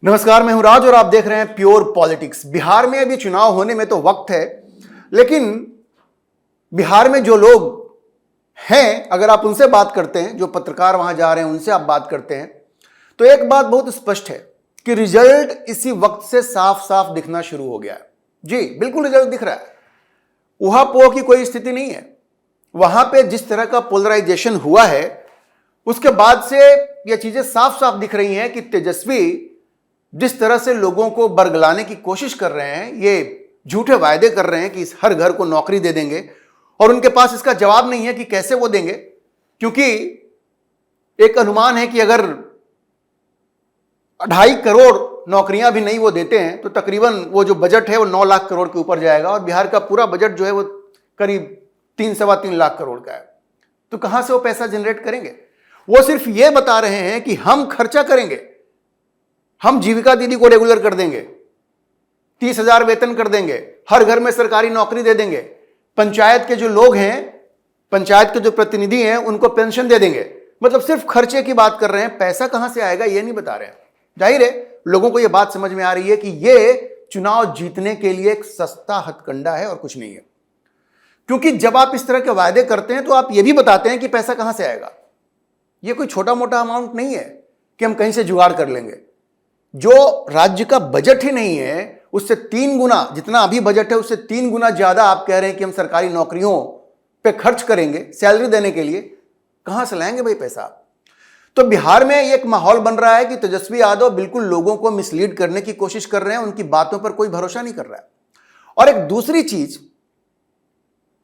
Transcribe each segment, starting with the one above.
नमस्कार, मैं हूं राज और आप देख रहे हैं प्योर पॉलिटिक्स। बिहार में अभी चुनाव होने में तो वक्त है, लेकिन बिहार में जो लोग हैं, अगर आप उनसे बात करते हैं, जो पत्रकार वहां जा रहे हैं उनसे आप बात करते हैं, तो एक बात बहुत स्पष्ट है कि रिजल्ट इसी वक्त से साफ साफ दिखना शुरू हो गया है। जी बिल्कुल, रिजल्ट दिख रहा है। ऊहापोह की कोई स्थिति नहीं है। वहां पे जिस तरह का पोलराइजेशन हुआ है, उसके बाद से यह चीजें साफ साफ दिख रही हैं कि तेजस्वी जिस तरह से लोगों को बरगलाने की कोशिश कर रहे हैं, ये झूठे वायदे कर रहे हैं कि इस हर घर को नौकरी दे देंगे, और उनके पास इसका जवाब नहीं है कि कैसे वो देंगे, क्योंकि एक अनुमान है कि अगर 2.5 करोड़ नौकरियां भी नहीं वो देते हैं तो तकरीबन वो जो बजट है वो 9 लाख करोड़ के ऊपर जाएगा, और बिहार का पूरा बजट जो है वो करीब 3-3.25 लाख करोड़ का है। तो कहां से वो पैसा जनरेट करेंगे? वो सिर्फ ये बता रहे हैं कि हम खर्चा करेंगे, हम जीविका दीदी को रेगुलर कर देंगे, 30,000 वेतन कर देंगे, हर घर में सरकारी नौकरी दे देंगे, पंचायत के जो लोग हैं, पंचायत के जो प्रतिनिधि हैं, उनको पेंशन दे देंगे। मतलब सिर्फ खर्चे की बात कर रहे हैं, पैसा कहां से आएगा ये नहीं बता रहे हैं। जाहिर है लोगों को यह बात समझ में आ रही है कि यह चुनाव जीतने के लिए एक सस्ता हथकंडा है और कुछ नहीं है, क्योंकि जब आप इस तरह के वायदे करते हैं तो आप यह भी बताते हैं कि पैसा कहां से आएगा। यह कोई छोटा मोटा अमाउंट नहीं है कि हम कहीं से जुगाड़ कर लेंगे। जो राज्य का बजट ही नहीं है, उससे 3 गुना, जितना अभी बजट है उससे 3 गुना ज्यादा आप कह रहे हैं कि हम सरकारी नौकरियों पे खर्च करेंगे सैलरी देने के लिए। कहां से लाएंगे भाई पैसा? तो बिहार में एक माहौल बन रहा है कि तेजस्वी यादव बिल्कुल लोगों को मिसलीड करने की कोशिश कर रहे हैं, उनकी बातों पर कोई भरोसा नहीं कर रहा है। और एक दूसरी चीज,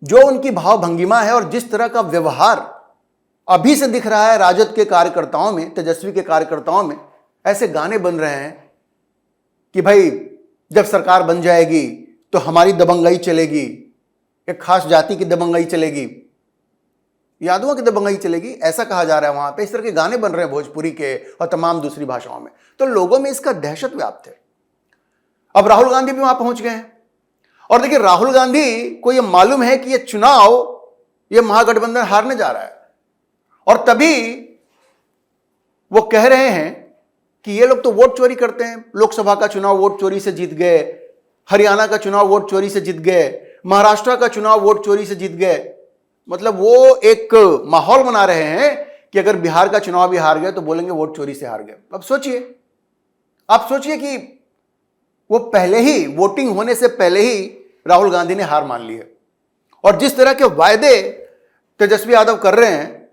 जो उनकी भाव भंगिमा है और जिस तरह का व्यवहार अभी से दिख रहा है राजद के कार्यकर्ताओं में, तेजस्वी के कार्यकर्ताओं में, ऐसे गाने बन रहे हैं कि भाई जब सरकार बन जाएगी तो हमारी दबंगई चलेगी, एक खास जाति की दबंगई चलेगी, यादवों की दबंगई चलेगी, ऐसा कहा जा रहा है वहां पे। इस तरह के गाने बन रहे हैं भोजपुरी के और तमाम दूसरी भाषाओं में। तो लोगों में इसका दहशत व्याप्त है। अब राहुल गांधी भी वहां पहुंच गए हैं, और देखिए राहुल गांधी को यह मालूम है कि यह चुनाव, यह महागठबंधन हारने जा रहा है, और तभी वो कह रहे हैं कि ये लोग तो वोट चोरी करते हैं। लोकसभा का चुनाव वोट चोरी से जीत गए, हरियाणा का चुनाव वोट चोरी से जीत गए, महाराष्ट्र का चुनाव वोट चोरी से जीत गए। मतलब वो एक माहौल बना रहे हैं कि अगर बिहार का चुनाव भी हार गए तो बोलेंगे वोट चोरी से हार गए। अब सोचिए, आप सोचिए कि वो पहले ही, वोटिंग होने से पहले ही राहुल गांधी ने हार मान ली है, और जिस तरह के वायदे तेजस्वी यादव कर रहे हैं,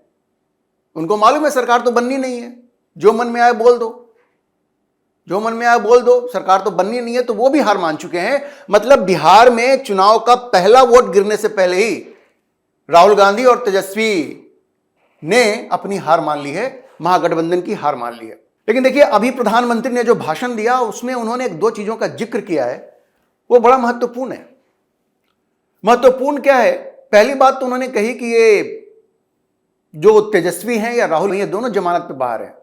उनको मालूम है सरकार तो बननी नहीं है, जो मन में आए बोल दो, जो मन में आए बोल दो, सरकार तो बननी नहीं है। तो वो भी हार मान चुके हैं। मतलब बिहार में चुनाव का पहला वोट गिरने से पहले ही राहुल गांधी और तेजस्वी ने अपनी हार मान ली है, महागठबंधन की हार मान ली है। लेकिन देखिए, अभी प्रधानमंत्री ने जो भाषण दिया उसमें उन्होंने 2 चीजों का जिक्र किया है, वो बड़ा महत्वपूर्ण है। महत्वपूर्ण क्या है? पहली बात तो उन्होंने कही कि ये जो तेजस्वी हैं या राहुल, ये दोनों जमानत पे बाहर हैं।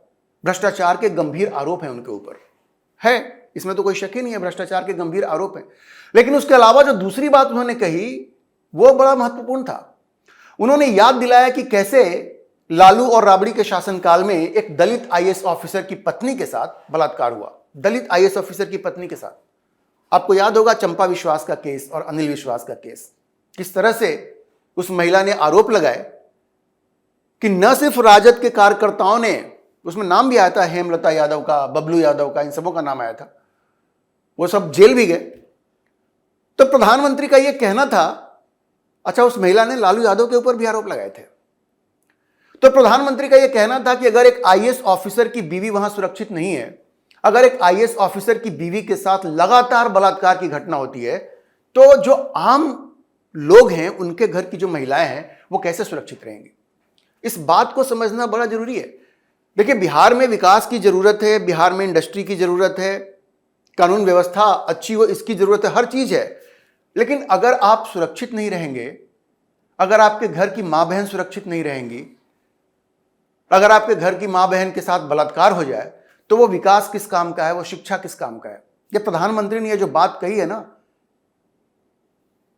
भ्रष्टाचार के गंभीर आरोप हैं उनके ऊपर, है, इसमें तो कोई शक ही नहीं है, भ्रष्टाचार के गंभीर आरोप हैं। लेकिन उसके अलावा जो दूसरी बात उन्होंने कही वो बड़ा महत्वपूर्ण था। उन्होंने याद दिलाया कि कैसे लालू और राबड़ी के शासनकाल में एक दलित आईएएस ऑफिसर की पत्नी के साथ बलात्कार हुआ। दलित आईएएस ऑफिसर की पत्नी के साथ, आपको याद होगा चंपा विश्वास का केस और अनिल विश्वास का केस, किस तरह से उस महिला ने आरोप लगाए कि न सिर्फ राजद के कार्यकर्ताओं ने, उसमें नाम भी आया था हेमलता यादव का, बबलू यादव का, इन सबों का नाम आया था, वो सब जेल भी गए। तो प्रधानमंत्री का यह कहना था, अच्छा उस महिला ने लालू यादव के ऊपर भी आरोप लगाए थे, तो प्रधानमंत्री का यह कहना था कि अगर एक आईएएस ऑफिसर की बीवी वहां सुरक्षित नहीं है, अगर एक आईएएस ऑफिसर की बीवी के साथ लगातार बलात्कार की घटना होती है, तो जो आम लोग हैं, उनके घर की जो महिलाएं हैं, वो कैसे सुरक्षित रहेंगी? इस बात को समझना बड़ा जरूरी है। देखिए, बिहार में विकास की जरूरत है, बिहार में इंडस्ट्री की जरूरत है, कानून व्यवस्था अच्छी हो इसकी जरूरत है, हर चीज है। लेकिन अगर आप सुरक्षित नहीं रहेंगे, अगर आपके घर की मां बहन सुरक्षित नहीं रहेंगी, अगर आपके घर की मां बहन के साथ बलात्कार हो जाए, तो वो विकास किस काम का है, वो शिक्षा किस काम का है? ये प्रधानमंत्री ने ये जो बात कही है ना,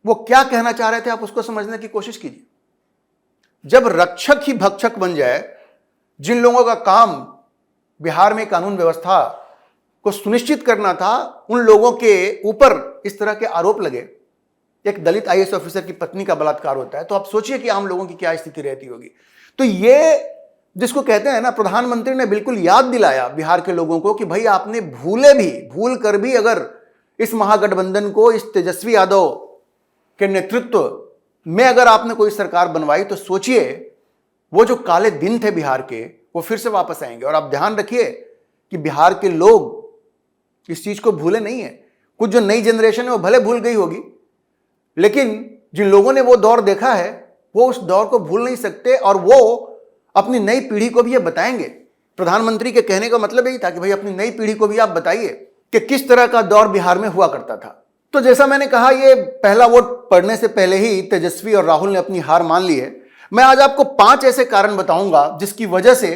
वो क्या कहना चाह रहे थे, आप उसको समझने की कोशिश कीजिए। जब रक्षक ही भक्षक बन जाए, जिन लोगों का काम बिहार में कानून व्यवस्था को सुनिश्चित करना था, उन लोगों के ऊपर इस तरह के आरोप लगे। एक दलित आईएएस ऑफिसर की पत्नी का बलात्कार होता है, तो आप सोचिए कि आम लोगों की क्या स्थिति रहती होगी। तो ये जिसको कहते हैं ना, प्रधानमंत्री ने बिल्कुल याद दिलाया बिहार के लोगों को कि भाई आपने भूल कर भी अगर इस महागठबंधन को, इस तेजस्वी यादव के नेतृत्व में अगर आपने कोई सरकार बनवाई, तो सोचिए वो जो काले दिन थे बिहार के, वो फिर से वापस आएंगे। और आप ध्यान रखिए कि बिहार के लोग इस चीज को भूले नहीं है। कुछ जो नई जनरेशन है वो भले भूल गई होगी, लेकिन जिन लोगों ने वो दौर देखा है वो उस दौर को भूल नहीं सकते, और वो अपनी नई पीढ़ी को भी ये बताएंगे। प्रधानमंत्री के कहने का मतलब यही था कि भाई अपनी नई पीढ़ी को भी आप बताइए कि किस तरह का दौर बिहार में हुआ करता था। तो जैसा मैंने कहा, ये पहला वोट पड़ने से पहले ही तेजस्वी और राहुल ने अपनी हार मान ली है। मैं आज आपको 5 ऐसे कारण बताऊंगा जिसकी वजह से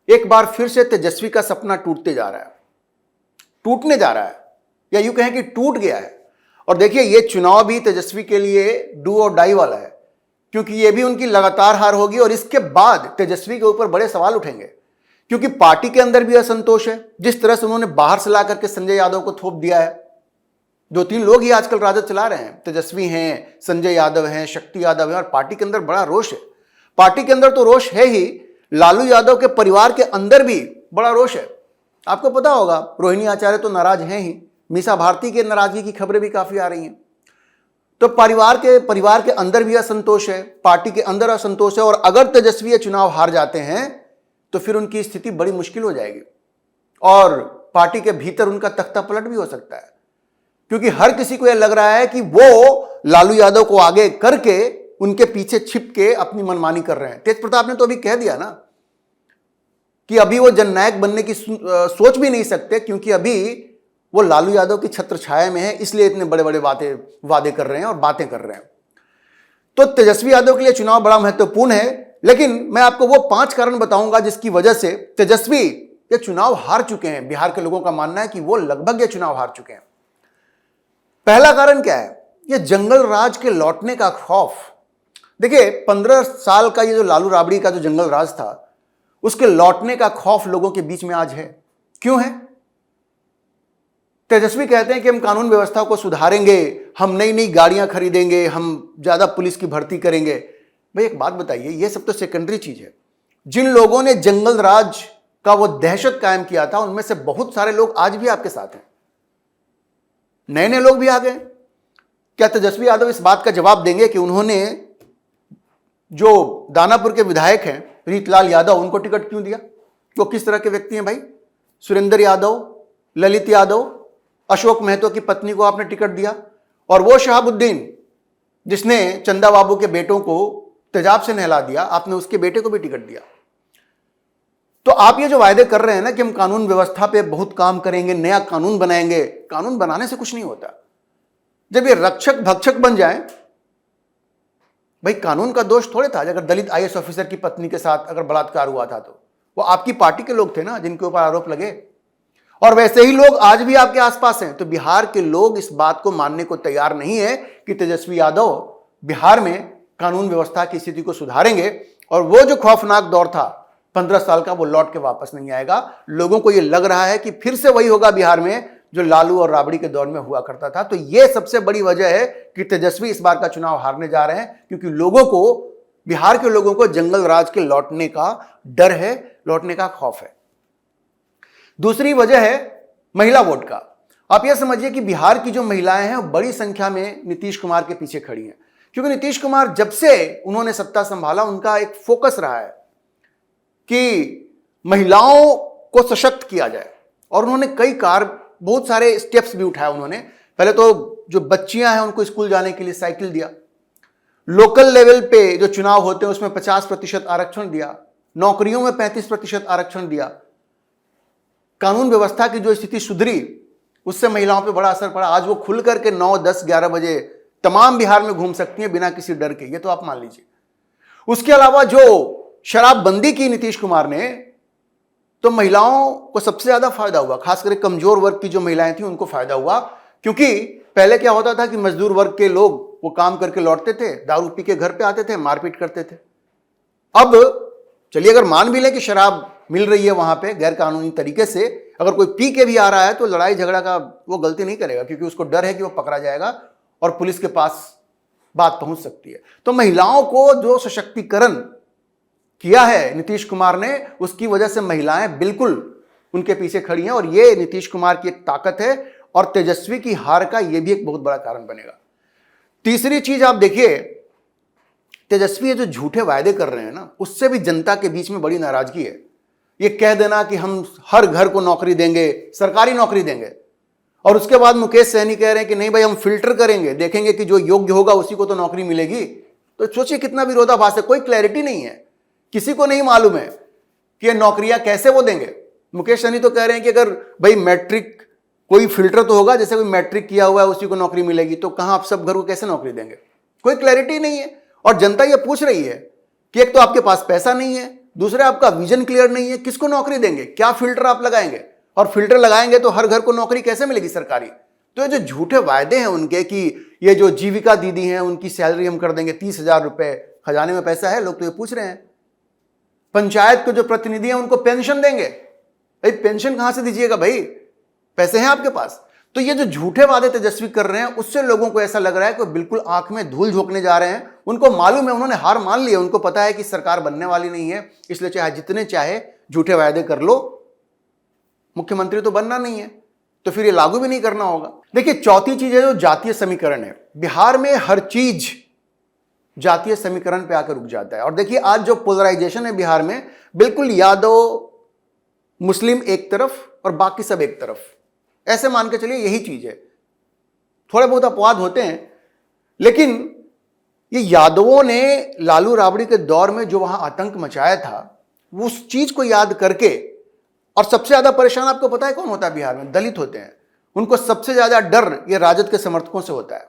एक बार फिर से तेजस्वी का सपना टूटने जा रहा है, या यूं कहें कि टूट गया है। और देखिए, ये चुनाव भी तेजस्वी के लिए डू और डाई वाला है, क्योंकि ये भी उनकी लगातार हार होगी और इसके बाद तेजस्वी के ऊपर बड़े सवाल उठेंगे, क्योंकि पार्टी के अंदर भी असंतोष है। जिस तरह से उन्होंने बाहर से ला करके संजय यादव को थोप दिया है, 2-3 लोग ही आजकल राजद चला रहे हैं, तेजस्वी हैं, संजय यादव हैं, शक्ति यादव हैं, और पार्टी के अंदर बड़ा रोष है। पार्टी के अंदर तो रोष है ही, लालू यादव के परिवार के अंदर भी बड़ा रोष है। आपको पता होगा, रोहिणी आचार्य तो नाराज हैं ही, मीसा भारती के नाराजगी की खबरें भी काफी आ रही हैं। तो परिवार के अंदर भी असंतोष है, पार्टी के अंदर असंतोष है, और अगर तेजस्वी ये चुनाव हार जाते हैं तो फिर उनकी स्थिति बड़ी मुश्किल हो जाएगी, और पार्टी के भीतर उनका तख्ता पलट भी हो सकता है, क्योंकि हर किसी को यह लग रहा है कि वो लालू यादव को आगे करके उनके पीछे छिप के अपनी मनमानी कर रहे हैं। तेज प्रताप ने तो अभी कह दिया ना कि अभी वो जननायक बनने की सोच भी नहीं सकते, क्योंकि अभी वो लालू यादव की छत्र छाया में है, इसलिए इतने बड़े बड़े वादे कर रहे हैं और बातें कर रहे हैं। तो तेजस्वी यादव के लिए चुनाव बड़ा महत्वपूर्ण है, लेकिन मैं आपको वो 5 कारण बताऊंगा जिसकी वजह से तेजस्वी ये चुनाव हार चुके हैं। बिहार के लोगों का मानना है कि वो लगभग ये चुनाव हार चुके हैं। पहला कारण क्या है? ये जंगल राज के लौटने का खौफ। देखिए, 15 साल का ये जो लालू राबड़ी का जो जंगल राज था, उसके लौटने का खौफ लोगों के बीच में आज है। क्यों है? तेजस्वी कहते हैं कि हम कानून व्यवस्था को सुधारेंगे, हम नई नई गाड़ियां खरीदेंगे, हम ज्यादा पुलिस की भर्ती करेंगे। भाई एक बात बताइए, ये सब तो सेकेंडरी चीज है। जिन लोगों ने जंगल राज का वो दहशत कायम किया था, उनमें से बहुत सारे लोग आज भी आपके साथ हैं, नए नए लोग भी आ गए। क्या तेजस्वी यादव इस बात का जवाब देंगे कि उन्होंने जो दानापुर के विधायक हैं रीतलाल यादव, उनको टिकट क्यों दिया? वो किस तरह के व्यक्ति हैं भाई? सुरेंद्र यादव, ललित यादव, अशोक महतो की पत्नी को आपने टिकट दिया, और वो शहाबुद्दीन जिसने चंदा बाबू के बेटों को तेजाब से नहला दिया, आपने उसके बेटे को भी टिकट दिया। तो आप ये जो वायदे कर रहे हैं ना कि हम कानून व्यवस्था पे बहुत काम करेंगे, नया कानून बनाएंगे, कानून बनाने से कुछ नहीं होता। जब ये रक्षक भक्षक बन जाए, भाई कानून का दोष थोड़े था। अगर दलित आईएएस ऑफिसर की पत्नी के साथ अगर बलात्कार हुआ था, तो वो आपकी पार्टी के लोग थे ना जिनके ऊपर आरोप लगे, और वैसे ही लोग आज भी आपके आसपास हैं। तो बिहार के लोग इस बात को मानने को तैयार नहीं है कि तेजस्वी यादव बिहार में कानून व्यवस्था की स्थिति को सुधारेंगे, और वो जो खौफनाक दौर था 15 साल का, वो लौट के वापस नहीं आएगा। लोगों को ये लग रहा है कि फिर से वही होगा बिहार में जो लालू और राबड़ी के दौर में हुआ करता था। तो ये सबसे बड़ी वजह है कि तेजस्वी इस बार का चुनाव हारने जा रहे हैं, क्योंकि लोगों को, बिहार के लोगों को जंगल राज के लौटने का डर है, लौटने का खौफ है। दूसरी वजह है महिला वोट का। आप यह समझिए कि बिहार की जो महिलाएं हैं वो बड़ी संख्या में नीतीश कुमार के पीछे खड़ी हैं, क्योंकि नीतीश कुमार जब से उन्होंने सत्ता संभाला, उनका एक फोकस रहा है कि महिलाओं को सशक्त किया जाए, और उन्होंने बहुत सारे स्टेप्स भी उठाए। उन्होंने पहले तो जो बच्चियां हैं उनको स्कूल जाने के लिए साइकिल दिया, लोकल लेवल पे जो चुनाव होते हैं उसमें 50% आरक्षण दिया, नौकरियों में 35% आरक्षण दिया। कानून व्यवस्था की जो स्थिति सुधरी, उससे महिलाओं पे बड़ा असर पड़ा। आज वो खुल करके 9, 10, 11 बजे तमाम बिहार में घूम सकती हैं बिना किसी डर के, ये तो आप मान लीजिए। उसके अलावा जो शराबबंदी की नीतीश कुमार ने, तो महिलाओं को सबसे ज्यादा फायदा हुआ, खासकर कमजोर वर्ग की जो महिलाएं थी उनको फायदा हुआ। क्योंकि पहले क्या होता था कि मजदूर वर्ग के लोग वो काम करके लौटते थे, दारू पी के घर पे आते थे, मारपीट करते थे। अब चलिए अगर मान भी लें कि शराब मिल रही है वहां पे गैर कानूनी तरीके से, अगर कोई पी के भी आ रहा है तो लड़ाई झगड़ा का वो गलती नहीं करेगा, क्योंकि उसको डर है कि वो पकड़ा जाएगा और पुलिस के पास बात पहुंच सकती है। तो महिलाओं को जो सशक्तिकरण किया है नीतीश कुमार ने, उसकी वजह से महिलाएं बिल्कुल उनके पीछे खड़ी हैं, और ये नीतीश कुमार की एक ताकत है, और तेजस्वी की हार का यह भी एक बहुत बड़ा कारण बनेगा। तीसरी चीज आप देखिए, तेजस्वी ये जो झूठे वायदे कर रहे हैं ना, उससे भी जनता के बीच में बड़ी नाराजगी है। ये कह देना कि हम हर घर को नौकरी देंगे, सरकारी नौकरी देंगे, और उसके बाद मुकेश सहनी कह रहे हैं कि नहीं भाई हम फिल्टर करेंगे, देखेंगे कि जो योग्य होगा उसी को तो नौकरी मिलेगी। तो सोचिए कितना विरोधाभास है, कोई क्लैरिटी नहीं है, किसी को नहीं मालूम है कि ये नौकरियां कैसे वो देंगे। मुकेश सहनी तो कह रहे हैं कि अगर भाई मैट्रिक, कोई फिल्टर तो होगा, जैसे कोई मैट्रिक किया हुआ है उसी को नौकरी मिलेगी, तो कहां आप सब घर को कैसे नौकरी देंगे, कोई क्लैरिटी नहीं है। और जनता ये पूछ रही है कि एक तो आपके पास पैसा नहीं है, दूसरा आपका विजन क्लियर नहीं है, किसको नौकरी देंगे, क्या फिल्टर आप लगाएंगे, और फिल्टर लगाएंगे तो हर घर को नौकरी कैसे मिलेगी सरकारी। तो ये जो झूठे वायदे हैं उनके कि ये जो जीविका दीदी हैं उनकी सैलरी हम कर देंगे 30,000 रुपए, खजाने में पैसा है, लोग तो ये पूछ रहे हैं। पंचायत के जो प्रतिनिधि हैं उनको पेंशन देंगे, भाई पेंशन कहां से दीजिएगा भाई, पैसे हैं आपके पास। तो ये जो झूठे वादे तेजस्वी कर रहे हैं, उससे लोगों को ऐसा लग रहा है कि बिल्कुल आंख में धूल झोंकने जा रहे हैं। उनको मालूम है, उन्होंने हार मान ली है, उनको पता है कि सरकार बनने वाली नहीं है, इसलिए चाहे जितने चाहे झूठे वायदे कर लो, मुख्यमंत्री तो बनना नहीं है, तो फिर ये लागू भी नहीं करना होगा। देखिए चौथी चीज है जो जातीय समीकरण है। बिहार में हर चीज जातीय समीकरण पे आकर रुक जाता है। और देखिए आज जो पोलराइजेशन है बिहार में, बिल्कुल यादव मुस्लिम एक तरफ और बाकी सब एक तरफ, ऐसे मान के चलिए यही चीज है। थोड़े बहुत अपवाद होते हैं, लेकिन ये यादवों ने लालू राबड़ी के दौर में जो वहां आतंक मचाया था, उस चीज को याद करके, और सबसे ज्यादा परेशान आपको पता है कौन होता है बिहार में, दलित होते हैं। उनको सबसे ज्यादा डर ये राजद के समर्थकों से होता है।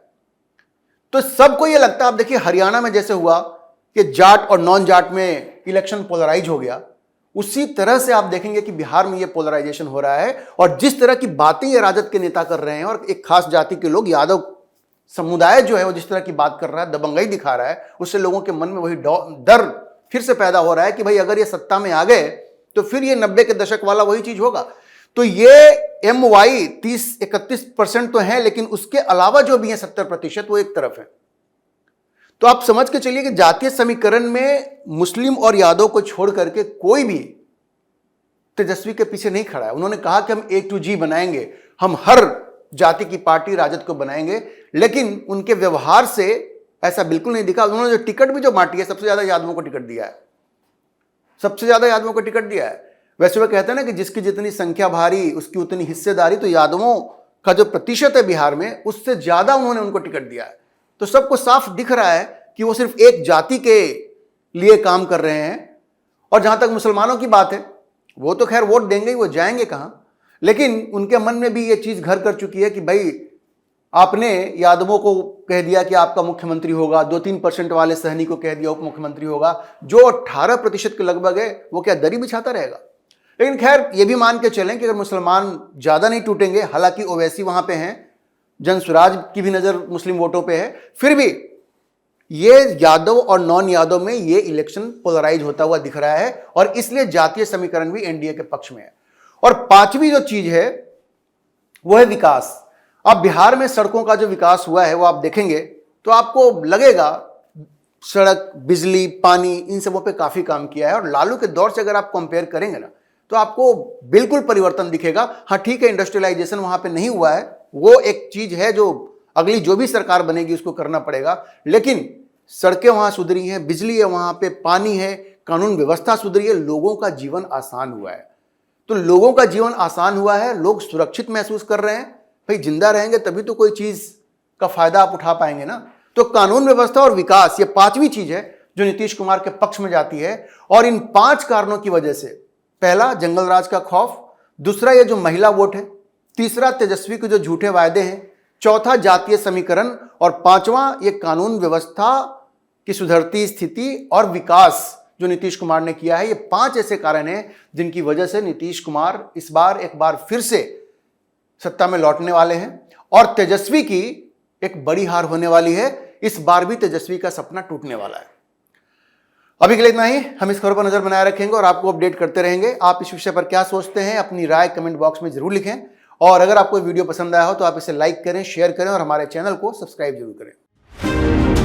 तो सबको ये लगता है, आप देखिए हरियाणा में जैसे हुआ कि जाट और नॉन जाट में इलेक्शन पोलराइज हो गया, उसी तरह से आप देखेंगे कि बिहार में ये पोलराइजेशन हो रहा है। और जिस तरह की बातें ये राजद के नेता कर रहे हैं, और एक खास जाति के लोग, यादव समुदाय जो है वो जिस तरह की बात कर रहा है, दबंगई दिखा रहा है, उससे लोगों के मन में वही डर फिर से पैदा हो रहा है कि भाई अगर ये सत्ता में आ गए तो फिर ये 90 के दशक वाला वही चीज होगा। तो ये MY 30-31% तो है, लेकिन उसके अलावा जो भी है 70% वो एक तरफ है। तो आप समझ के चलिए कि जातीय समीकरण में मुस्लिम और यादव को छोड़ करके कोई भी तेजस्वी के पीछे नहीं खड़ा है। उन्होंने कहा कि हम A2G बनाएंगे, हम हर जाति की पार्टी राजद को बनाएंगे, लेकिन उनके व्यवहार से ऐसा बिल्कुल नहीं दिखा। उन्होंने जो टिकट भी जो बांटी है, सबसे ज्यादा यादवों को टिकट दिया है, सबसे ज्यादा यादवों को टिकट दिया है। वैसे वो कहते हैं ना कि जिसकी जितनी संख्या भारी उसकी उतनी हिस्सेदारी, तो यादवों का जो प्रतिशत है बिहार में, उससे ज्यादा उन्होंने उनको टिकट दिया है। तो सबको साफ दिख रहा है कि वो सिर्फ एक जाति के लिए काम कर रहे हैं। और जहां तक मुसलमानों की बात है, वो तो खैर वोट देंगे ही, वो जाएंगे कहां, लेकिन उनके मन में भी ये चीज घर कर चुकी है कि भाई आपने यादवों को कह दिया कि आपका मुख्यमंत्री होगा, 2-3% वाले सहनी को कह दिया उप मुख्यमंत्री होगा, जो 18% के लगभग है वो क्या दरी बिछाता रहेगा। लेकिन खैर ये भी मान के चलें कि अगर मुसलमान ज्यादा नहीं टूटेंगे, हालांकि ओवैसी वहां पे हैं, जनसुराज की भी नजर मुस्लिम वोटों पे है, फिर भी ये यादव और नॉन यादव में ये इलेक्शन पोलराइज होता हुआ दिख रहा है, और इसलिए जातीय समीकरण भी एनडीए के पक्ष में है। और पांचवी जो चीज है वो है विकास। अब बिहार में सड़कों का जो विकास हुआ है वो आप देखेंगे तो आपको लगेगा सड़क, बिजली, पानी, इन सबों पे काफी काम किया है। और लालू के दौर से अगर आप कंपेयर करेंगे ना, तो आपको बिल्कुल परिवर्तन दिखेगा। हाँ ठीक है, इंडस्ट्रियलाइजेशन वहां पे नहीं हुआ है, वो एक चीज है जो अगली जो भी सरकार बनेगी उसको करना पड़ेगा, लेकिन सड़कें वहां सुधरी हैं, बिजली है वहां पे, पानी है, कानून व्यवस्था सुधरी है, लोगों का जीवन आसान हुआ है। तो लोगों का जीवन आसान हुआ है, लोग सुरक्षित महसूस कर रहे हैं। भाई जिंदा रहेंगे तभी तो कोई चीज का फायदा आप उठा पाएंगे ना। तो कानून व्यवस्था और विकास, ये पांचवी चीज है जो नीतीश कुमार के पक्ष में जाती है। और इन 5 कारणों की वजह से, पहला जंगल राज का खौफ, दूसरा ये जो महिला वोट है, तीसरा तेजस्वी के जो झूठे वायदे हैं, चौथा जातीय समीकरण, और पांचवा ये कानून व्यवस्था की सुधरती स्थिति और विकास जो नीतीश कुमार ने किया है। ये 5 ऐसे कारण हैं जिनकी वजह से नीतीश कुमार इस बार एक बार फिर से सत्ता में लौटने वाले हैं, और तेजस्वी की एक बड़ी हार होने वाली है। इस बार भी तेजस्वी का सपना टूटने वाला है। अभी के लिए इतना ही। हम इस खबर पर नजर बनाए रखेंगे और आपको अपडेट करते रहेंगे। आप इस विषय पर क्या सोचते हैं, अपनी राय कमेंट बॉक्स में जरूर लिखें। और अगर आपको वीडियो पसंद आया हो तो आप इसे लाइक करें, शेयर करें और हमारे चैनल को सब्सक्राइब जरूर करें।